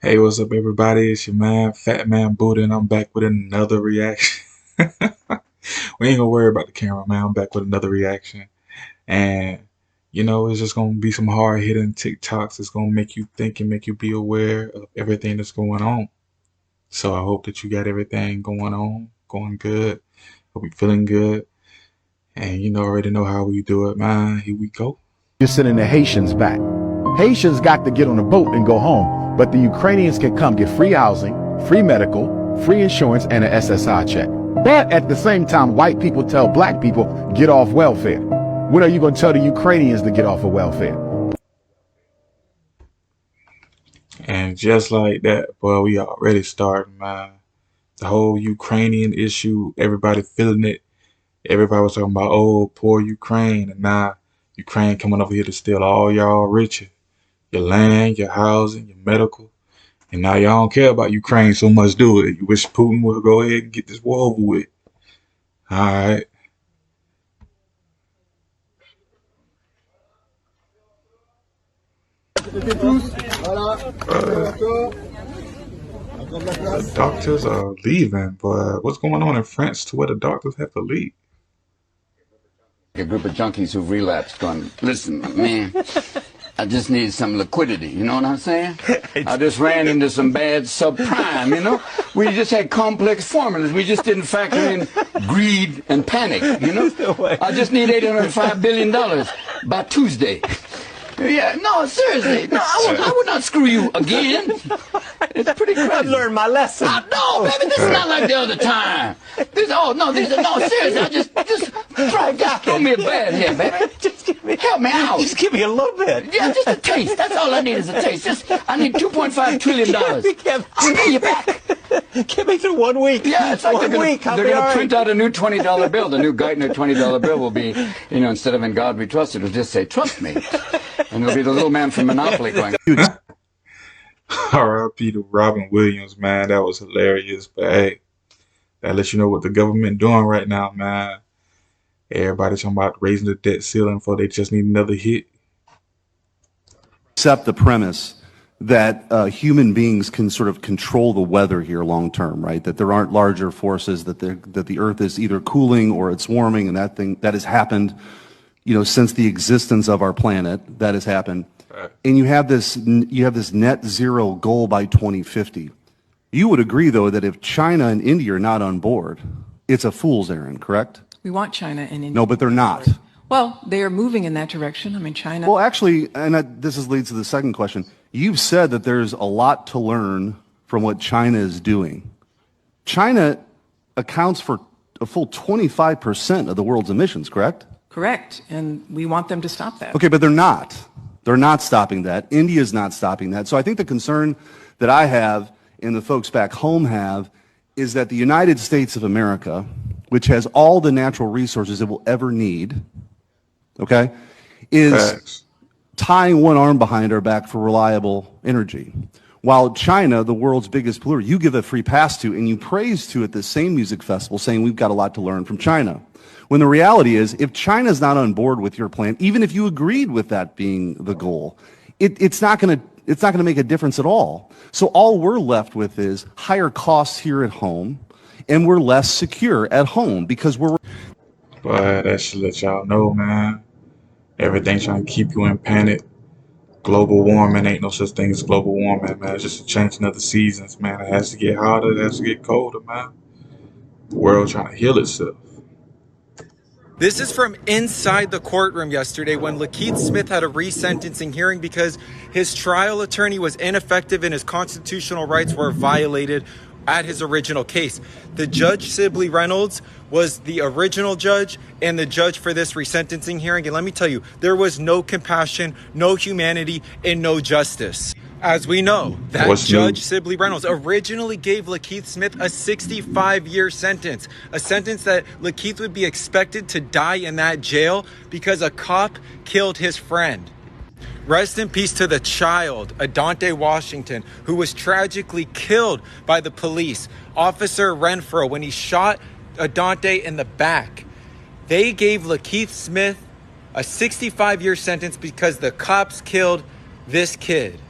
Hey, what's up, everybody? It's your man, Fat Man Buddha, and I'm back with another reaction. We ain't gonna worry about the camera, man. I'm back with another reaction. And, it's just gonna be some hard hitting TikToks. It's gonna make you think and make you be aware of everything that's going on. So I hope that you got everything going on, going good. Hope you feeling good. And already know how we do it, man. Here we go. You're sending the Haitians back. Haitians got to get on a boat and go home, but the Ukrainians can come get free housing, free medical, free insurance, and an SSI check. But at the same time, white people tell black people, get off welfare. When are you going to tell the Ukrainians to get off of welfare? And just like that, boy, we already started, man. The whole Ukrainian issue, everybody feeling it. Everybody was talking about, oh, poor Ukraine. And now Ukraine coming over here to steal all y'all riches. Your land, your housing, your medical. And now y'all don't care about Ukraine so much, do it? You wish Putin would go ahead and get this war over with. All right. The doctors are leaving, but what's going on in France to where the doctors have to leave? A group of junkies who've relapsed going, listen, man, I just need some liquidity, you know what I'm saying? I just ran into some bad subprime, you know? We just had complex formulas. We just didn't factor in greed and panic, you know? I just need $805 billion by Tuesday. Yeah, no, seriously. No, I would not screw you again. It's pretty crazy. I've learned my lesson. No, baby, this is not like the other time. No, seriously. Just throw me a bed here, baby. Just give me, help me out. Just give me a little bit. Yeah, just a taste. That's all I need is a taste. I need $2.5 trillion. I'll pay you back. Get me through 1 week. Yeah, it's like they're going to print out a new $20 bill. The new Geithner $20 bill will be, instead of "In God We Trust," it'll just say "Trust me," and it'll be the little man from Monopoly going. R.I.P. to Robin Williams, man. That was hilarious. But hey, that lets you know what the government doing right now, man. Everybody talking about raising the debt ceiling for they just need another hit. Accept the premise that human beings can sort of control the weather here long term, right? That there aren't larger forces, that the Earth is either cooling or it's warming, and that has happened, since the existence of our planet. That has happened, and you have this net zero goal by 2050. You would agree, though, that if China and India are not on board, it's a fool's errand, correct? We want China and India. No, but they're not. Well, they are moving in that direction. I mean, China. Well, actually, and leads to the second question. You've said that there's a lot to learn from what China is doing. China accounts for a full 25% of the world's emissions, correct? Correct. And we want them to stop that. Okay, but they're not. They're not stopping that. India's not stopping that. So I think the concern that I have and the folks back home have is that the United States of America, which has all the natural resources it will ever need, okay, is Facts. tying one arm behind our back for reliable energy. While China, the world's biggest polluter, you give a free pass to and you praise to at the same music festival, saying we've got a lot to learn from China. When the reality is, if China's not on board with your plan, even if you agreed with that being the goal, it's not going to make a difference at all. So all we're left with is higher costs here at home, and we're less secure at home because we're. But that should let y'all know, man. Everything trying to keep you in panic. Global warming ain't no such thing as global warming, man. It's just a changing of the seasons, man. It has to get hotter, it has to get colder, man. The world trying to heal itself. This is from inside the courtroom yesterday when Lakeith Smith had a resentencing hearing because his trial attorney was ineffective and his constitutional rights were violated at his original case. The judge, Sibley Reynolds, was the original judge and the judge for this resentencing hearing. And let me tell you, there was no compassion, no humanity, and no justice. As we know, that Judge Sibley Reynolds originally gave Lakeith Smith a 65-year sentence, a sentence that Lakeith would be expected to die in that jail because a cop killed his friend. Rest in peace to the child, Adante Washington, who was tragically killed by the police, Officer Renfro, when he shot Adante in the back. They gave Lakeith Smith a 65-year sentence because the cops killed this kid.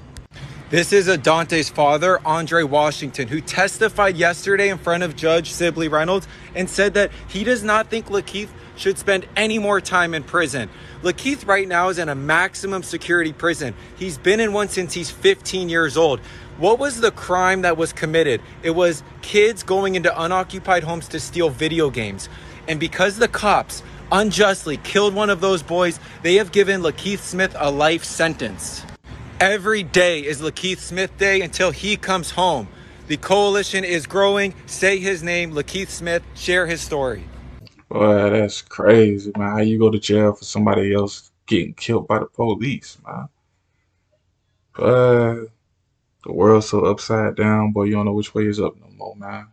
This is Adante's father, Andre Washington, who testified yesterday in front of Judge Sibley Reynolds and said that he does not think Lakeith should spend any more time in prison. Lakeith right now is in a maximum security prison. He's been in one since he's 15 years old. What was the crime that was committed? It was kids going into unoccupied homes to steal video games. And because the cops unjustly killed one of those boys, they have given Lakeith Smith a life sentence. Every day is Lakeith Smith Day until he comes home. The coalition is growing. Say his name, Lakeith Smith. Share his story. Boy, that's crazy, man. How you go to jail for somebody else getting killed by the police, man? But the world's so upside down, boy, you don't know which way is up no more, man.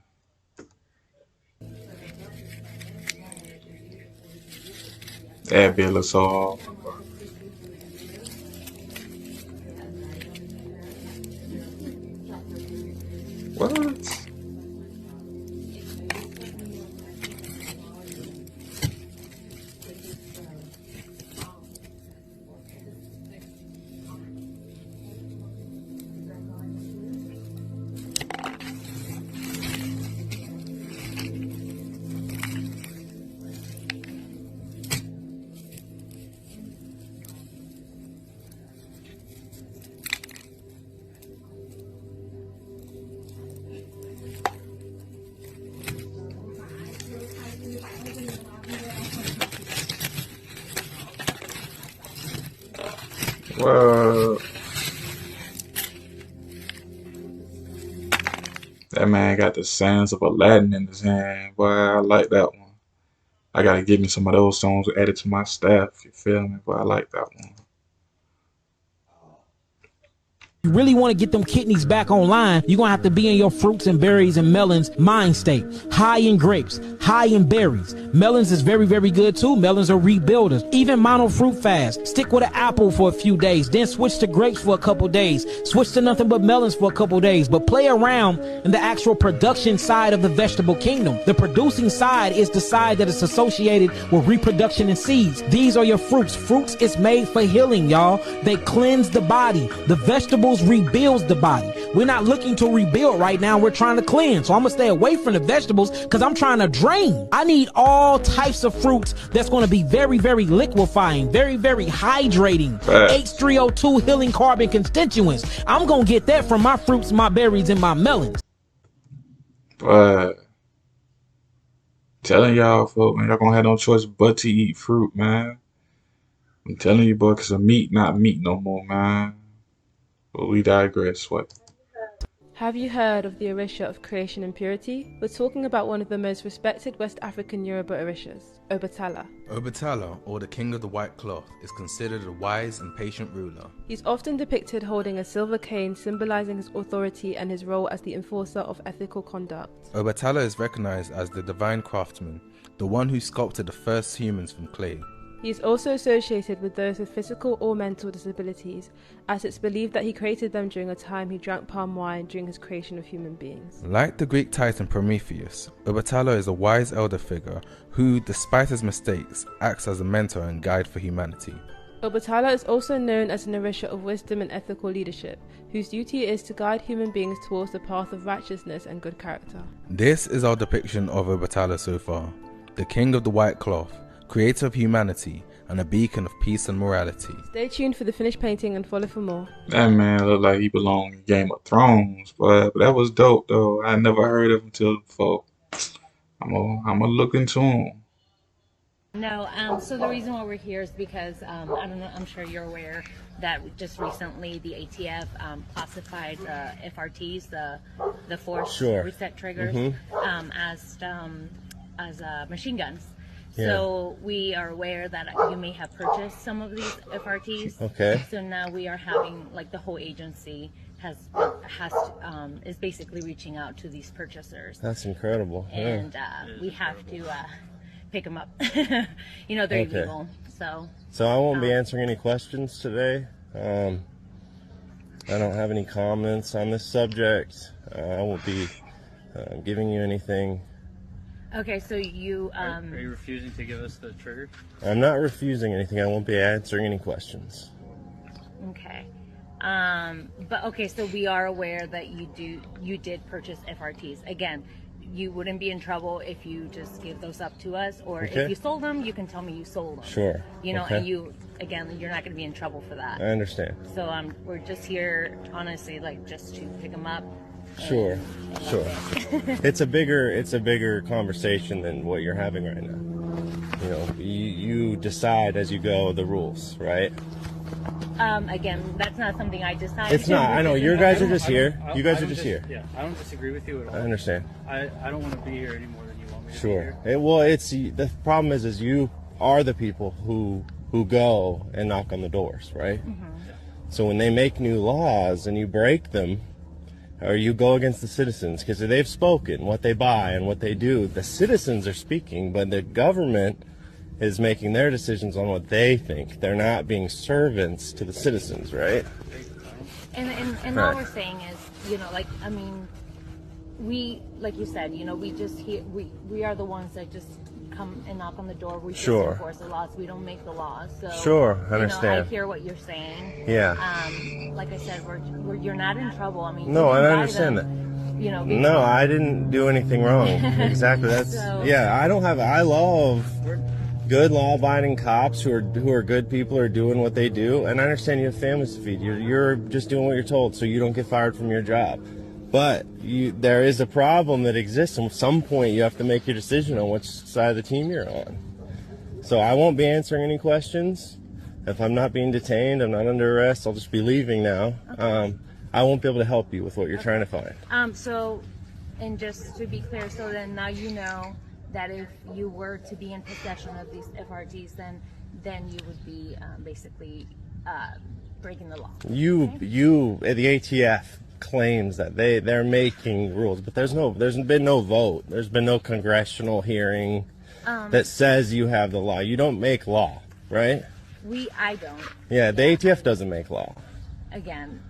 That bill is so hard. What? Well, that man got the sands of Aladdin in his hand. Boy, I like that one. I gotta give me some of those songs added to my staff. You feel me? But I like that one. You really want to get them kidneys back online, you're going to have to be in your fruits and berries and melons mind state. High in grapes, high in berries. Melons is very, very good too. Melons are rebuilders. Even mono fruit fast. Stick with an apple for a few days, then switch to grapes for a couple days. Switch to nothing but melons for a couple days. But play around in the actual production side of the vegetable kingdom. The producing side is the side that is associated with reproduction and seeds. These are your fruits. Fruits is made for healing, y'all. They cleanse the body. The vegetables rebuilds the body. We're not looking to rebuild right now. We're trying to cleanse. So I'm gonna stay away from the vegetables because I'm trying to drain. I need all types of fruits that's going to be very, very liquefying, very, very hydrating. H3O2 healing carbon constituents. I'm gonna get that from my fruits, my berries, and my melons. But telling y'all, folks, man, y'all gonna have no choice but to eat fruit, man. I'm telling you, boy, because of meat, not meat no more, man. But we digress. What? Have you heard of the Orisha of creation and purity? We're talking about one of the most respected West African Yoruba Orishas, Obatala. Obatala, or the King of the White Cloth, is considered a wise and patient ruler. He's often depicted holding a silver cane symbolizing his authority and his role as the enforcer of ethical conduct. Obatala is recognized as the divine craftsman, the one who sculpted the first humans from clay. He is also associated with those with physical or mental disabilities, as it's believed that he created them during a time he drank palm wine during his creation of human beings. Like the Greek titan Prometheus, Obatala is a wise elder figure who, despite his mistakes, acts as a mentor and guide for humanity. Obatala is also known as an Orisha of wisdom and ethical leadership, whose duty is to guide human beings towards the path of righteousness and good character. This is our depiction of Obatala so far, the King of the White Cloth, creator of humanity, and a beacon of peace and morality. Stay tuned for the finished painting and follow for more. That man looked like he belonged in Game of Thrones, but that was dope though. I never heard of him till before. I'm gonna look into him. No, so the reason why we're here is because I don't know. I'm sure you're aware that just recently the ATF classified FRTs, the force reset triggers, as machine guns. So we are aware that you may have purchased some of these FRTs. Okay. So now we are having, like, the whole agency is basically reaching out to these purchasers. That's incredible. And we have to pick them up. You know, they're illegal. So I won't be answering any questions today. I don't have any comments on this subject. I won't be giving you anything. Okay, so you... Are you refusing to give us the trigger? I'm not refusing anything. I won't be answering any questions. Okay. But okay, so we are aware that you did purchase FRTs. Again, you wouldn't be in trouble if you just give those up to us, or if you sold them, you can tell me you sold them. Sure. You know, Okay. and you're not going to be in trouble for that. I understand. So we're just here, honestly, like just to pick them up. Sure. It's a bigger conversation than what you're having right now. You know, you decide as you go the rules, right? Again, that's not something I decide. It's not. I know. You guys are just here. You guys are just here. Yeah, I don't disagree with you at all. I understand. I don't want to be here any more than you want me to Sure. be here. Well, the problem is you are the people who go and knock on the doors, right? So when they make new laws and you break them, or you go against the citizens, because they've spoken what they buy and what they do, the citizens are speaking, but the government is making their decisions on what they think. They're not being servants to the citizens, right? And all we're saying is, you know, like, I mean, we, like you said, you know, we just we are the ones that just come and knock on the door. We just enforce the laws. We don't make the laws. So Sure, I understand. You know, I hear what you're saying. Yeah. Like I said, you're not in trouble. I mean, No, you can I buy understand them, that. You know. No, I didn't do anything wrong. Exactly. That's yeah. I love good law-abiding cops who are good people, are doing what they do, and I understand you have families to feed. You're just doing what you're told, so you don't get fired from your job. But there is a problem that exists, and at some point you have to make your decision on which side of the team you're on. So I won't be answering any questions. If I'm not being detained, I'm not under arrest, I'll just be leaving now. Okay. I won't be able to help you with what you're trying to find. So, and just to be clear, so then now you know that if you were to be in possession of these FRTs, then you would be basically breaking the law. The ATF claims that they're making rules, but there's been no vote. There's been no congressional hearing that says you have the law. You don't make law, right? I don't. Yeah, the ATF doesn't make law. Again,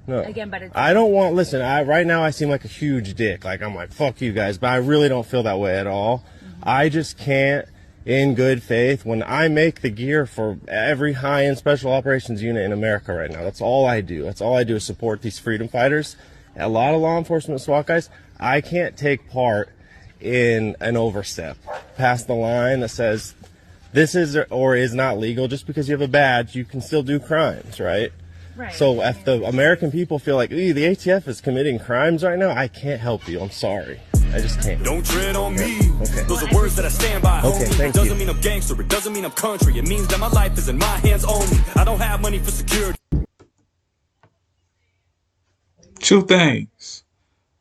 No. again, but it's. I don't want. Listen, right now I seem like a huge dick. Like I'm like fuck you guys, but I really don't feel that way at all. I just can't, in good faith, when I make the gear for every high-end special operations unit in America right now. That's all I do. That's all I do is support these freedom fighters. A lot of law enforcement SWAT guys. I can't take part in an overstep past the line that says this is or is not legal. Just because you have a badge, you can still do crimes, right? Right. So if the American people feel like, the ATF is committing crimes right now, I can't help you. I'm sorry. I just can't. Don't tread on me. Okay. Those are words that I stand by. Okay, homie. thank Doesn't you. mean I'm gangster. It doesn't mean I'm country. It means that my life is in my hands only. I don't have money for security. Two things.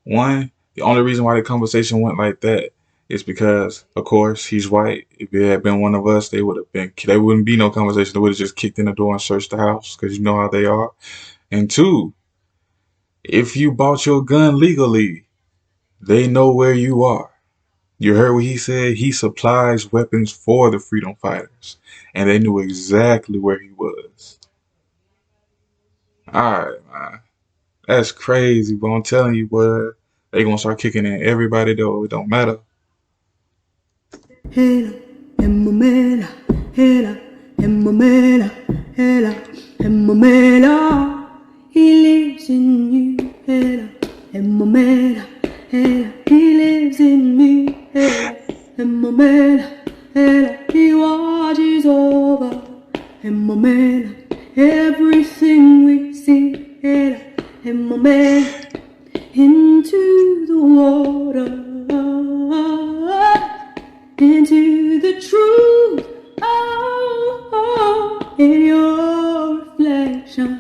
One, the only reason why the conversation went like that is because, of course, he's white. If it had been one of us, there wouldn't be no conversation. They would have just kicked in the door and searched the house, because you know how they are. And two, if you bought your gun legally, they know where you are. You heard what he said? He supplies weapons for the freedom fighters, and they knew exactly where he was. Alright, man. That's crazy, but I'm telling you, boy, they gonna start kicking in everybody, though. It don't matter. Hela, Hemomela, Hela, Hemomela, Hela, Hemomela. He lives in you, Hela, Hemomela, Hela. He lives in me, Hela, Hemomela, Hela. He watches over, Hemomela, everything we see, Hela, Hemomela. Into the water, into the truth, in your reflection.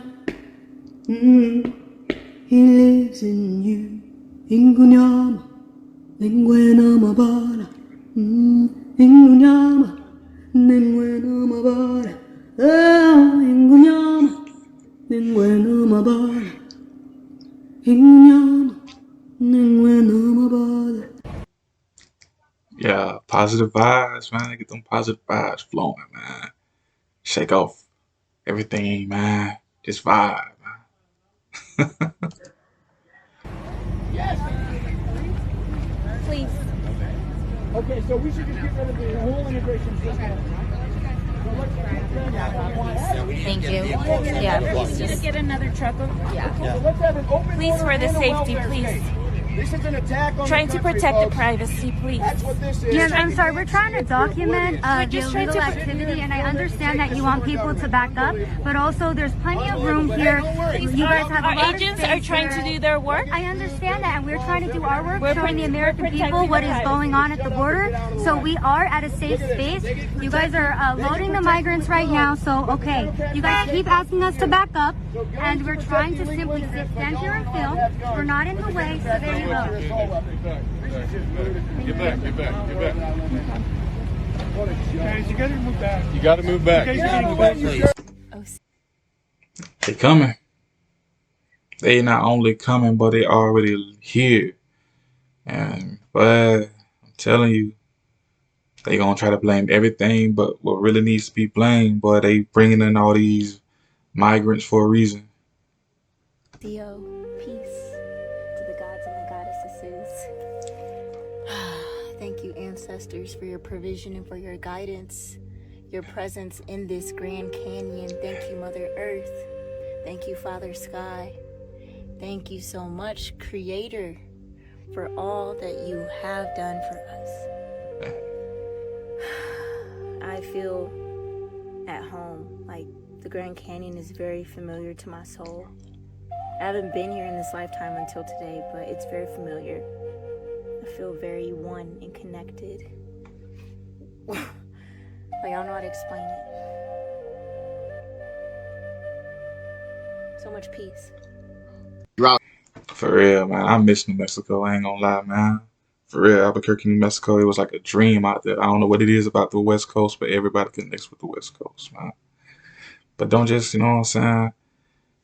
He lives in you. Ingunyama, Lingwena Mabala. Ingunyama, Lingwena Mabala. Ingunyama, Lingwena Mabala. Yeah, positive vibes, man. Get them positive vibes flowing, man. Shake off everything, man. Just vibe, man. Yes. Please. Okay, so we should just get rid of the whole immigration system. Thank you. Yeah, please just get another truck. Yeah. Please, for the safety, please. This is an attack on Trying to protect the privacy, please. Yes, I'm sorry. We're trying to document the illegal activity, and I understand that you want people to back up, but also there's plenty of room here. You guys have Our a lot agents of are space trying here. to do their work. I understand that, and we're trying to do our work, We're showing the American protecting people what the is privacy. going on at the border. So we are at a safe space. You guys are loading the migrants right now, so okay. You guys keep asking us to back up, and we're trying to simply stand here and film. We're not in the way, so there you go. Get back, get back, get back. Guys, you gotta move back. You gotta move back. You gotta move back, please. They coming. They not only coming, but they already here. And but I'm telling you, they gonna try to blame everything, but what really needs to be blamed, but they bringing in all these migrants for a reason. Theo, peace to the gods and the goddesses. Thank you, ancestors, for your provision and for your guidance, your presence in this Grand Canyon. Thank you, Mother Earth. Thank you, Father Sky. Thank you so much, Creator, for all that you have done for us. I feel at home. Like, the Grand Canyon is very familiar to my soul. I haven't been here in this lifetime until today, but it's very familiar. I feel very one and connected. Like, I don't know how to explain it. So much peace. For real, man. I miss New Mexico. I ain't gonna lie, man. For real, Albuquerque, New Mexico, it was like a dream out there. I don't know what it is about the West Coast, but everybody connects with the West Coast, man. But don't just, you know what I'm saying?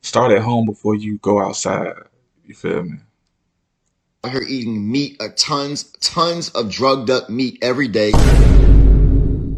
Start at home before you go outside. You feel me? Out here eating meat, tons of drugged up meat every day.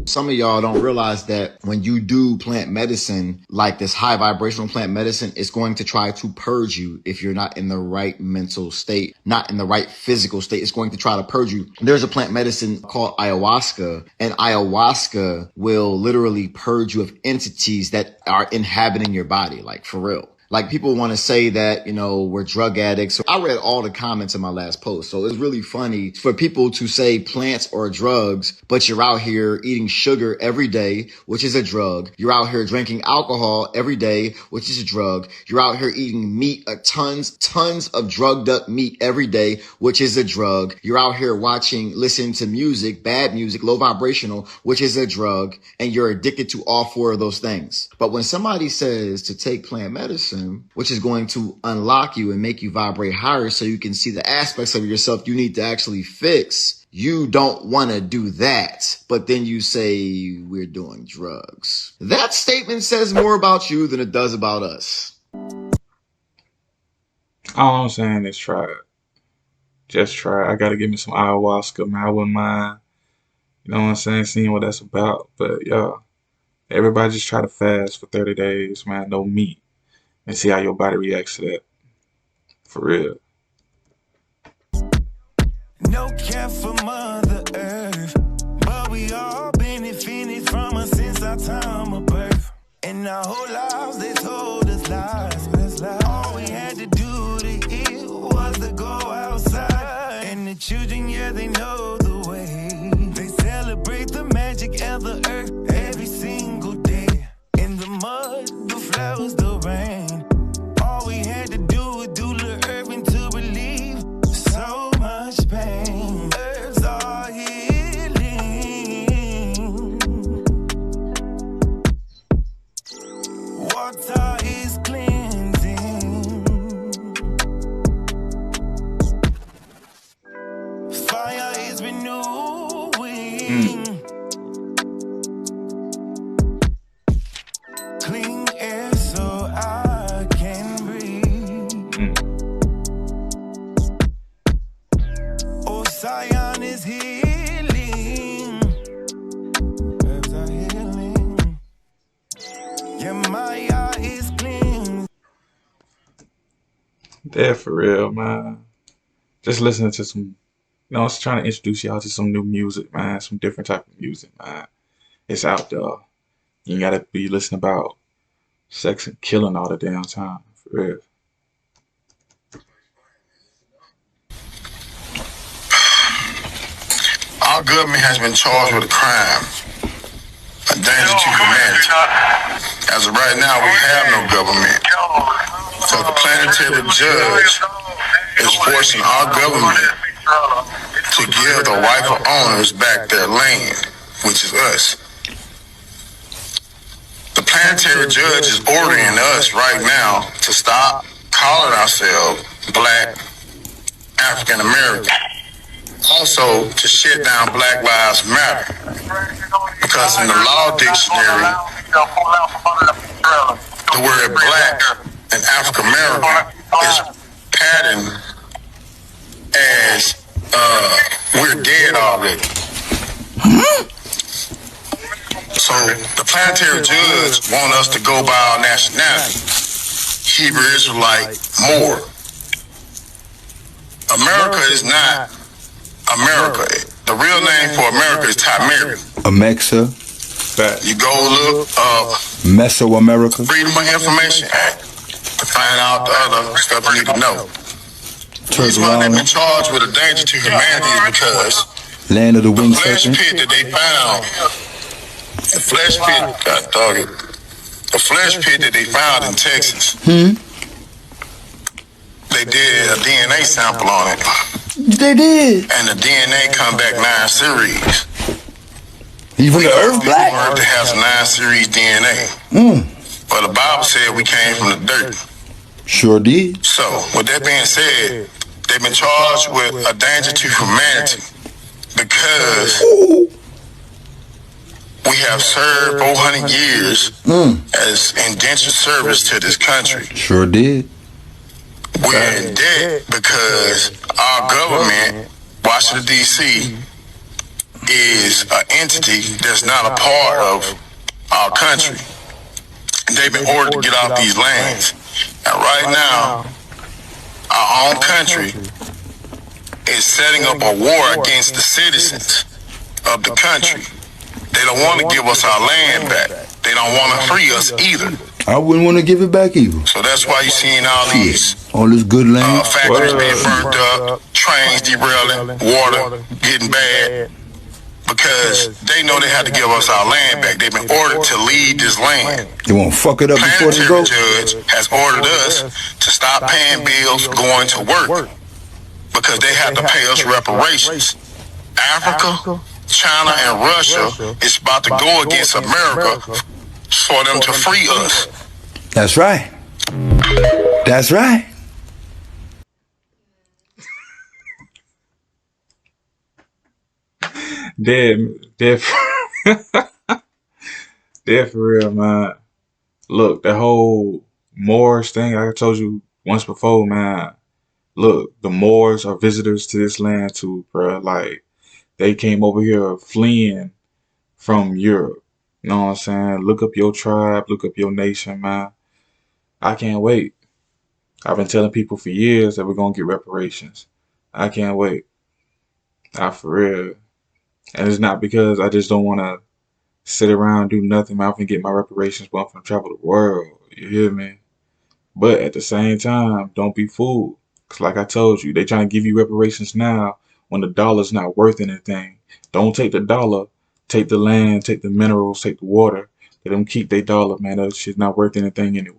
Some of y'all don't realize that when you do plant medicine, like this high vibrational plant medicine, it's going to try to purge you if you're not in the right mental state, not in the right physical state. It's going to try to purge you. There's a plant medicine called ayahuasca, and ayahuasca will literally purge you of entities that are inhabiting your body, like for real. Like, people want to say that, you know, we're drug addicts. So I read all the comments in my last post. So it's really funny for people to say plants or drugs, but you're out here eating sugar every day, which is a drug. You're out here drinking alcohol every day, which is a drug. You're out here eating meat, tons of drugged up meat every day, which is a drug. You're out here listening to music, bad music, low vibrational, which is a drug. And you're addicted to all four of those things. But when somebody says to take plant medicine, which is going to unlock you and make you vibrate higher so you can see the aspects of yourself you need to actually fix, you don't want to do that. But then you say we're doing drugs. That statement says more about you than it does about us. All I'm saying is try it. Just try it. I gotta give me some ayahuasca, man. I wouldn't mind, you know what I'm saying, seeing what that's about. But yeah, everybody just try to fast for 30 days, man. No meat. And see how your body reacts to that. For real. No care for Mother Earth, but we all benefited from her since our time of birth. And our whole lives they told us lies. All we had to do to eat was to go outside. And the children, yeah, they know the way. They celebrate the magic of the earth every single day. In the mud, the flowers, the rain. All we had to do was do the urban to relieve so much pain. Herbs are healing. Water is cleansing. Fire is renewing. Clean air so I can breathe. Oh, Zion is healing. Herbs are healing. Yeah, Maya is clean. Yeah, for real, man. Just listening to some, you know, I was trying to introduce y'all to some new music, man. Some different type of music, man. It's out there. You gotta be listening about sex and killing all the damn time. For real. Our government has been charged with a crime, a danger to humanity. As of right now, we have no government. So the planetary judge is forcing our government to give the rightful owners back their land, which is us. The planetary judge is ordering us right now to stop calling ourselves Black African American. Also, to shut down Black Lives Matter. Because in the law dictionary, the word Black and African American is patterned as we're dead already. So the planetary judge want us to go by our nationality. Hebrew Israelite, Moor. America is not America. The real name for America is Timerian. Amexa. You go look up Mesoamerica. Freedom of Information Act to find out the other stuff you need to know. The reason why they've been charged with a danger to humanity is because Land of the Winged flesh Serpent. pit that they found, the flesh pit, God dog it, the flesh pit that they found in Texas, they did a DNA sample on it. They did. And the DNA come back 9 series. Even the Earth Black? Earth that has 9 series DNA. But the Bible said we came from the dirt. Sure did. So, with that being said, they've been charged with a danger to humanity because we have served 400 years as indentured service to this country. Sure did. We're in debt because our government, Washington, D.C., is an entity that's not a part of our country. They've been ordered to get off these lands. And right now, our own country is setting up a war against the citizens of the country. They don't want to give us our land back. They don't want to free us either. I wouldn't want to give it back either. So that's why you're seeing all these All this good land. factories being burnt up, trains derailing, water getting bad, because they know they have to give us our land back. They've been ordered to leave this land. They won't fuck it up before they Planetary go. judge has ordered us to stop paying bills, going to work, because they have to pay us reparations. Africa, China, and Russia is about to go against America for them to free us. That's right. That's right. Dead for real, man. Look, the whole Moors thing, like I told you once before, man. Look, the Moors are visitors to this land too, bro. Like, they came over here fleeing from Europe. You know what I'm saying? Look up your tribe, look up your nation, man. I can't wait. I've been telling people for years that we're gonna get reparations. I can't wait. For real. And it's not because I just don't want to sit around and do nothing. Man, I'm finna get my reparations, but I'm finna travel the world. You hear me? But at the same time, don't be fooled. Because like I told you, they trying to give you reparations now when the dollar's not worth anything. Don't take the dollar. Take the land, take the minerals, take the water. Let them keep their dollar, man. That shit's not worth anything anyway.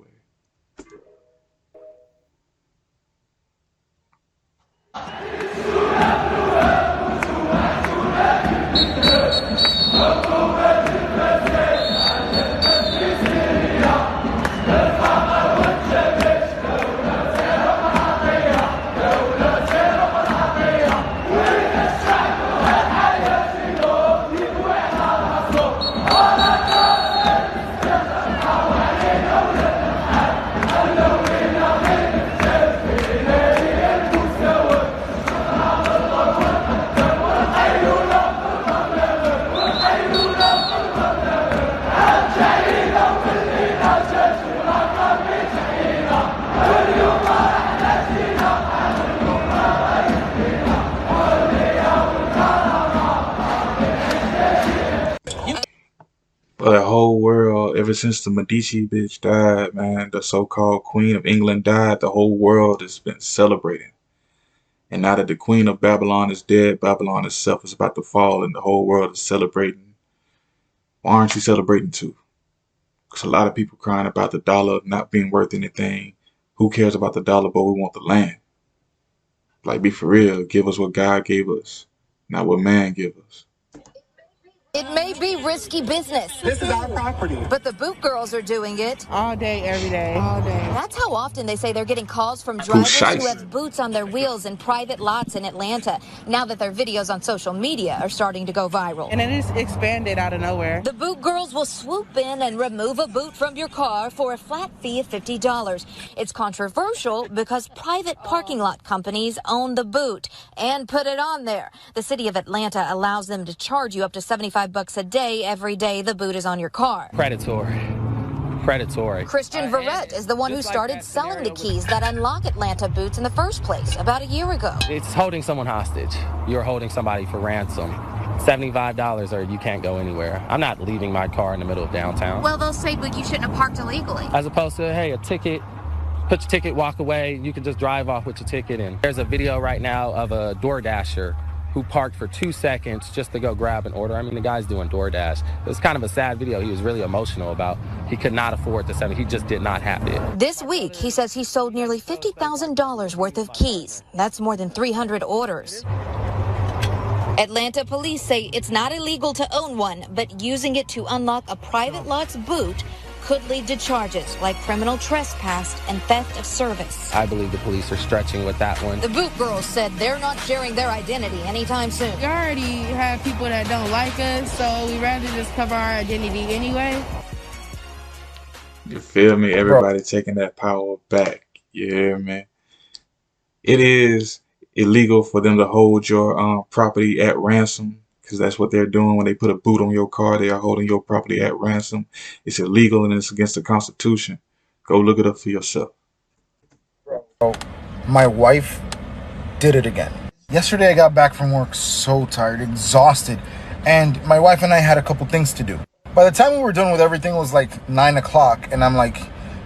But the whole world ever since the Medici bitch died, man, the so-called Queen of England died, the whole world has been celebrating. And now that the Queen of Babylon is dead, Babylon itself is about to fall, and the whole world is celebrating. Why aren't you celebrating too? Because a lot of people crying about the dollar not being worth anything. Who cares about the dollar, but we want the land. Like, be for real. Give us what God gave us, not what man gave us. It may be risky business. This is our property. But the Boot Girls are doing it All day, every day. All day. That's how often they say they're getting calls from drivers who shiesty. have boots on their wheels in private lots in Atlanta, now that their videos on social media are starting to go viral. And it is expanded out of nowhere. The Boot Girls will swoop in and remove a boot from your car for a flat fee of $50. It's controversial because private parking lot companies own the boot and put it on there. The city of Atlanta allows them to charge you up to $75 a day every day the boot is on your car. Predatory. Christian Verrett is the one who started selling the keys that unlock Atlanta boots in the first place about a year ago. It's holding someone hostage. You're holding somebody for ransom. $75 or you can't go anywhere. I'm not leaving my car in the middle of downtown. Well, they'll say, but you shouldn't have parked illegally. As opposed to, hey, a ticket, put your ticket, walk away. You can just drive off with your ticket. And there's a video right now of a DoorDasher who parked for 2 seconds just to go grab an order. I mean, the guy's doing DoorDash. It's kind of a sad video. He was really emotional about he could not afford the $70. He just did not have it. This week, he says he sold nearly $50,000 worth of keys. That's more than 300 orders. Atlanta police say it's not illegal to own one, but using it to unlock a private lot's boot could lead to charges like criminal trespass and theft of service. I believe the police are stretching with that one. The Boot Girls said they're not sharing their identity anytime soon. We already have people that don't like us, so we'd rather just cover our identity anyway. You feel me? Everybody taking that power back. You hear me? It is illegal for them to hold your property at ransom, because that's what they're doing when they put a boot on your car. They are holding your property at ransom. It's illegal and it's against the Constitution. Go look it up for yourself. My wife did it again. Yesterday I got back from work so tired, exhausted, and my wife and I had a couple things to do. By the time we were done with everything, it was like 9 o'clock, and I'm like,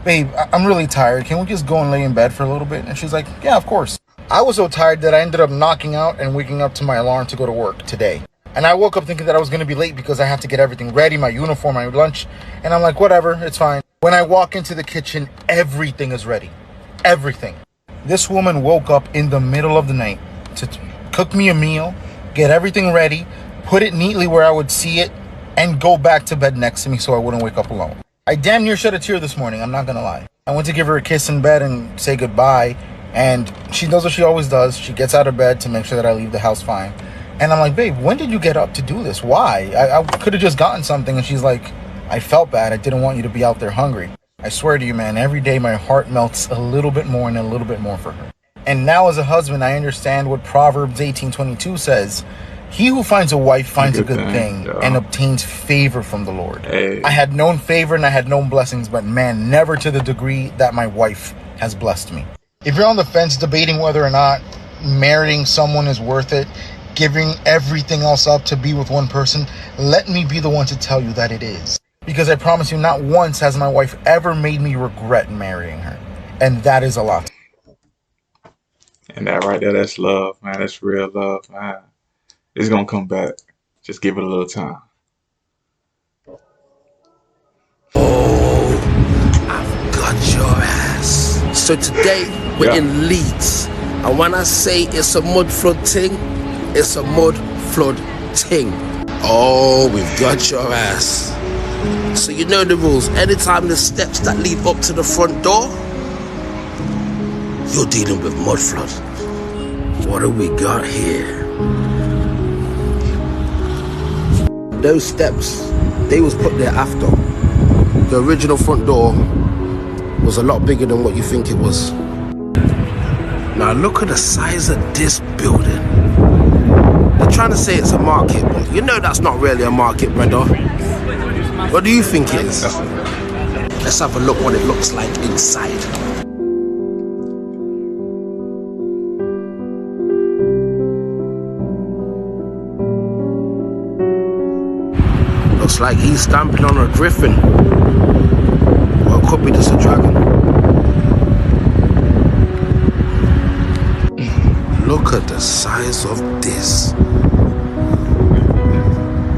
babe, I'm really tired. Can we just go and lay in bed for a little bit? And she's like, yeah, of course. I was so tired that I ended up knocking out and waking up to my alarm to go to work today. And I woke up thinking that I was going to be late because I have to get everything ready, my uniform, my lunch. And I'm like, whatever, it's fine. When I walk into the kitchen, everything is ready. Everything. This woman woke up in the middle of the night to cook me a meal, get everything ready, put it neatly where I would see it, and go back to bed next to me so I wouldn't wake up alone. I damn near shed a tear this morning, I'm not going to lie. I went to give her a kiss in bed and say goodbye. And she does what she always does. She gets out of bed to make sure that I leave the house fine. And I'm like, babe, when did you get up to do this? Why? I could have just gotten something. And she's like, I felt bad. I didn't want you to be out there hungry. I swear to you, man, every day my heart melts a little bit more and a little bit more for her. And now as a husband, I understand what Proverbs 18:22 says. He who finds a wife finds a good thing and obtains favor from the Lord. Hey. I had known favor and I had known blessings, but man, never to the degree that my wife has blessed me. If you're on the fence debating whether or not marrying someone is worth it, giving everything else up to be with one person, let me be the one to tell you that it is. Because I promise you, not once has my wife ever made me regret marrying her. And that is a lot. And that right there, that's love, man. That's real love, man. It's going to come back. Just give it a little time. I've got your ass. So today, we're in Leeds. And when I say it's a mud flood ting, it's a mud flood ting. Oh, we've got your ass. So you know the rules. Anytime there's steps that lead up to the front door, you're dealing with mud flood. What do we got here? Those steps, they was put there after. The original front door was a lot bigger than what you think it was. Now look at the size of this building. They're trying to say it's a market, but you know that's not really a market, brother. What do you think it is? Let's have a look what it looks like inside. Looks like he's stamping on a griffin. Or it could be just a dragon. Look at the size of this.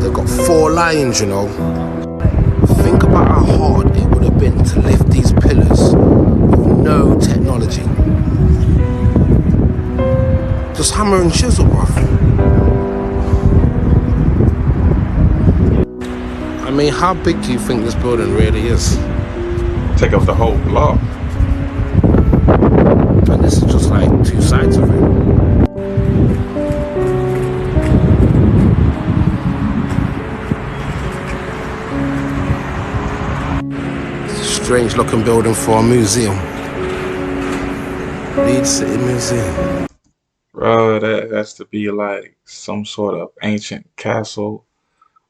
They've got 4 lions, you know. Think about how hard it would have been to lift these pillars with no technology. Just hammer and chisel, bruv. I mean, how big do you think this building really is? Take up the whole block. And this is just like 2 sides of it. Strange looking building for a museum. Leeds City Museum. Bro, that has to be like some sort of ancient castle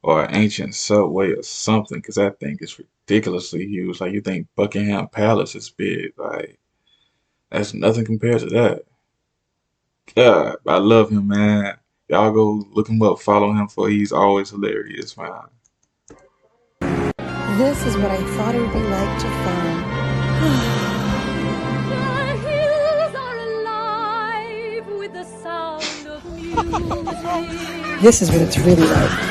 or an ancient subway or something, because that thing is ridiculously huge. Like, you think Buckingham Palace is big. Like, that's nothing compared to that. God, I love him, man. Y'all go look him up, follow him, for he's always hilarious, man. This is what I thought it would be like to farm. The hills are alive with the sound of music. This is what it's really like.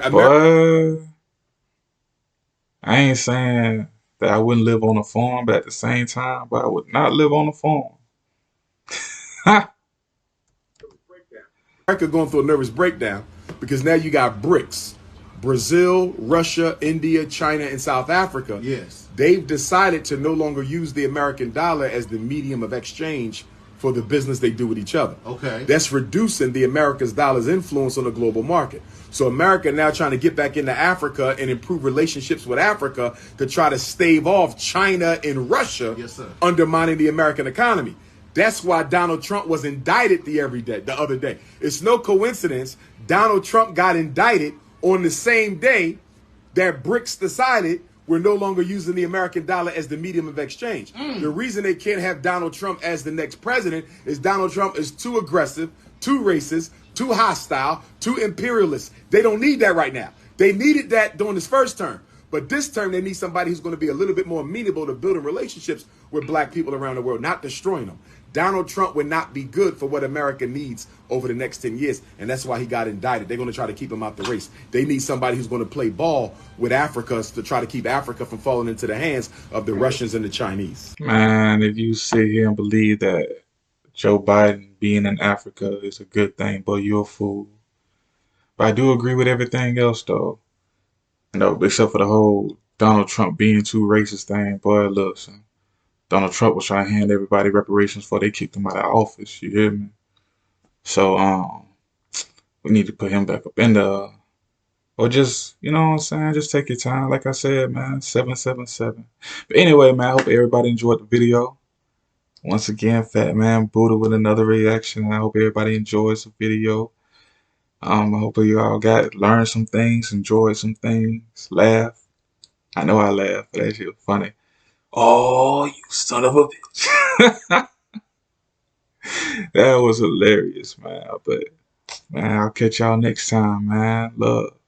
Boy, I ain't saying that I wouldn't live on a farm, but at the same time, but I would not live on a farm. America going through a nervous breakdown because now you got BRICS. Brazil, Russia, India, China, and South Africa. Yes. They've decided to no longer use the American dollar as the medium of exchange for the business they do with each other. Okay. That's reducing the America's dollar's influence on the global market. So America now trying to get back into Africa and improve relationships with Africa to try to stave off China and Russia undermining the American economy. That's why Donald Trump was indicted the other day. It's no coincidence Donald Trump got indicted on the same day that BRICS decided we're no longer using the American dollar as the medium of exchange. The reason they can't have Donald Trump as the next president is Donald Trump is too aggressive, too racist, too hostile, too imperialist. They don't need that right now. They needed that during his first term. But this term, they need somebody who's going to be a little bit more amenable to building relationships with black people around the world, not destroying them. Donald Trump would not be good for what America needs over the next 10 years, and that's why he got indicted. They're going to try to keep him out the race. They need somebody who's going to play ball with Africa to try to keep Africa from falling into the hands of the Russians and the Chinese. Man, if you sit here and believe that Joe Biden being in Africa is a good thing, boy, you're a fool. But I do agree with everything else, though. You know, except for the whole Donald Trump being too racist thing. Boy, look, son. Donald Trump was trying to hand everybody reparations before they kicked him out of office. You hear me? So, we need to put him back up in the, or just, you know what I'm saying? Just take your time. Like I said, man, 777. But anyway, man, I hope everybody enjoyed the video. Once again, Fat Man Buddha with another reaction. I hope everybody enjoys the video. I hope you all learned some things, enjoyed some things, laugh. I know I laughed, but that shit was funny. Oh, you son of a bitch. That was hilarious, man. But, man, I'll catch y'all next time, man. Love.